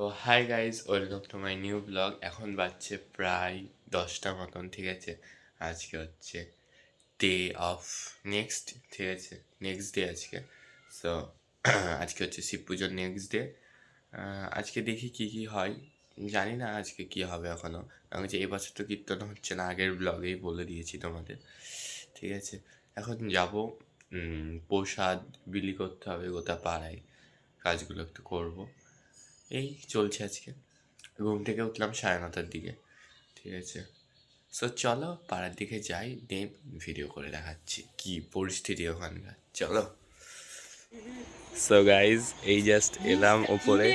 তো hi guys, welcome to my new blog. এখন বাজছে প্রায় 10টা মতন, ঠিক আছে। আজকে হচ্ছে ডে অফ নেক্সট, ঠিক আছে, নেক্সট ডে আজকে। সো আজকে হচ্ছে শিব পুজোর নেক্সট ডে। আজকে দেখি কি কি হয়, জানি না আজকে কি হবে এখনও। কারণ যে এবছর তো কীর্তন হচ্ছে না, আগের ব্লগেই বলে দিয়েছি তোমাদের, ঠিক আছে। এখন যাব, প্রসাদ বিলি করতে হবে গোটা পাড়ায়, কাজগুলো একটু করবো। এই চলছে আজকে। ঘুম থেকে উঠলাম 9:30টার দিকে, ঠিক আছে। সো চলো পাড়ার দিকে যাই, দেন ভিডিও করে দেখাচ্ছি কি পরিস্থিতি ওখানকার। চলো। সো গাইজ, এই জাস্ট এলাম ওপরে।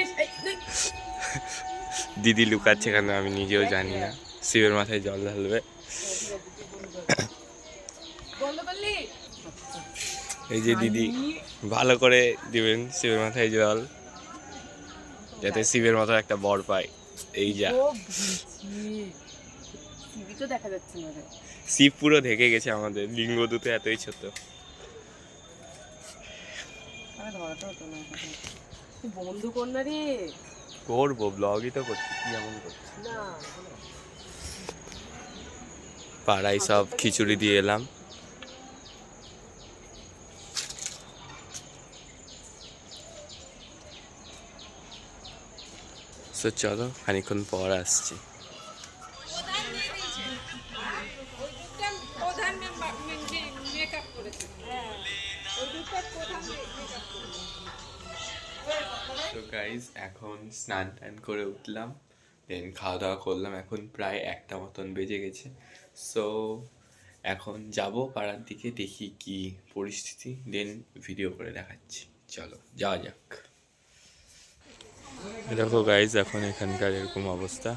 দিদি লুকাচ্ছে কেন আমি নিজেও জানি না। শিবের মাথায় জল ঢালবে। এই যে দিদি ভালো করে দিবেন শিবের মাথায় জল, যাতে শিবের মতো একটা বর পায়। এই যা দেখা যাচ্ছে না রে। শিব পুরো ঢেকে গেছে আমাদের, লিঙ্গ দুটো এতই ছোট। বন্ধু কর না রে। করবো, ব্লগই তো করছি, কি এমন করছি। পাড়ায় সব খিচুড়ি দিয়ে এলাম। সো চলো, খানিক্ষণ পর আসছি। তো গাইজ, এখন স্নান টান করে উঠলাম, দেন খাওয়া দাওয়া করলাম। এখন প্রায় 1টা মতন বেজে গেছে। সো এখন যাব পাড়ার দিকে, দেখি কি পরিস্থিতি, দেন ভিডিও করে দেখাচ্ছি। চলো যাওয়া যাক। দেখো গাইজ, এখন এখানকার এরকম অবস্থা।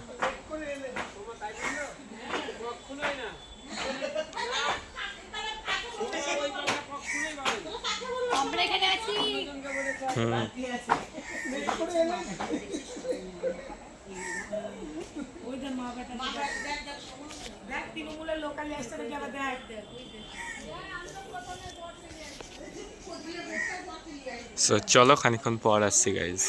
সো চলো, খানিক্ষণ পর আসছি গাইজ।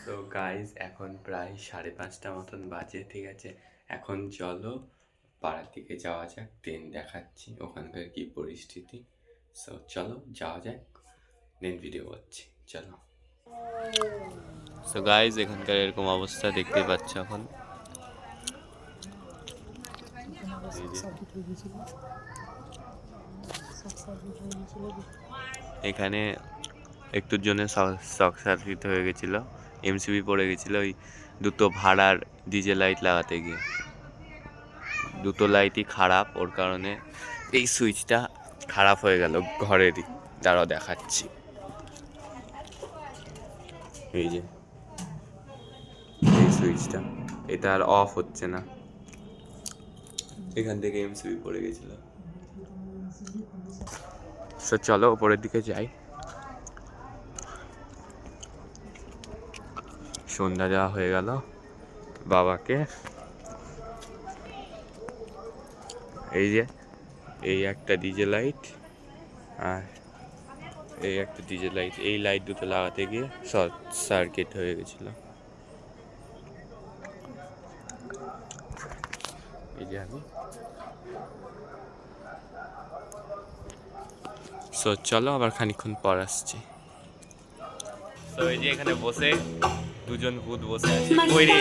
তো গাইজ, এখন প্রায় 5:30টা মতন বাজে, ঠিক আছে। এখন চলো পাড়ার দিকে যাওয়া যাক, দেন দেখাচ্ছি ওখানকার কি পরিস্থিতি। সো চলো যাওয়া যাক, দেন ভিডিও করছি। চলো। সো গাইজ, এখানকার এরকম অবস্থা দেখতে পাচ্ছ এখন। এখানে একটুর জন্য শক সার্কিট হয়ে গেছিলো, এমসিবি পড়ে গেছিলো ওই দুটো ভাড়ার ডিজে লাইট লাগাতে গিয়ে। দুটো লাইটই খারাপ, ওর কারণে এই সুইচটা খারাপ হয়ে গেল ঘরেরই। দাঁড়াও দেখাচ্ছি। এই যে এই সুইচটা, এটা আর অফ হচ্ছে না, এখান থেকে এমসিবি পড়ে গেছিল। সো চলো উপরের দিকে যাই। সন্ধ্যা দেওয়া হয়ে গেল বাবাকে। এই যে এই একটা ডিজে লাইট আর এই একটা ডিজে লাইট, এই লাইট দুটো লাগাতে গিয়ে শর্ট সার্কিট হয়ে গেছিল। এই যে আমি। সো চলো আবার খানিক্ষণ পর আসছি। তো এই যে এখানে বসে দুজন ভূত বসে আছে। ওই রে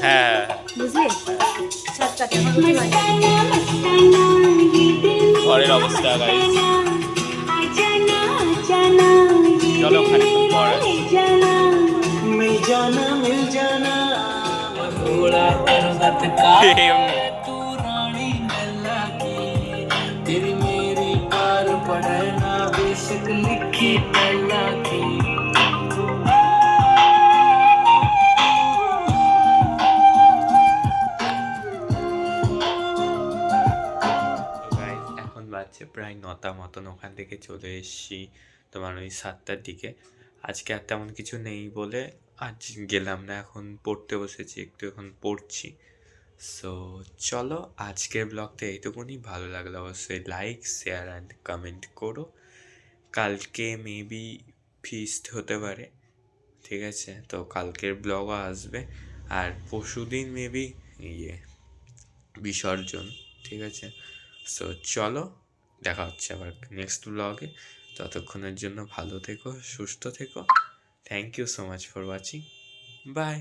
হ্যাঁ, ঘরের অবস্থা গাইস। চলো খানিক্ষণ পর मिल जाना थोड़ा पर्वत का तू रानी लल्ला की तेरी मेरी पार पढ़ना बेशक लिखी तल्ला की। বাজছে প্রায় 9টা মতন, ওখান থেকে চলে এসেছি তোমার ওই 7টার দিকে। আজকে আর তেমন কিছু নেই বলে আজ গেলাম না, এখন পড়তে বসেছি, একটু এখন পড়ছি। সো চলো আজকের ব্লগটা এইটুকুনি। ভালো লাগলে অবশ্যই লাইক শেয়ার অ্যান্ড কমেন্ট করো। কালকে মেবি ফিস্ট হতে পারে, ঠিক আছে? তো কালকের ব্লগও আসবে। আর পরশুদিন মেবি বিসর্জন, ঠিক আছে? সো চলো দেখা হচ্ছে আবার নেক্সট ব্লগে। ততক্ষণের জন্য ভালো থেকো, সুস্থ থেকো। Thank you so much for watching. By.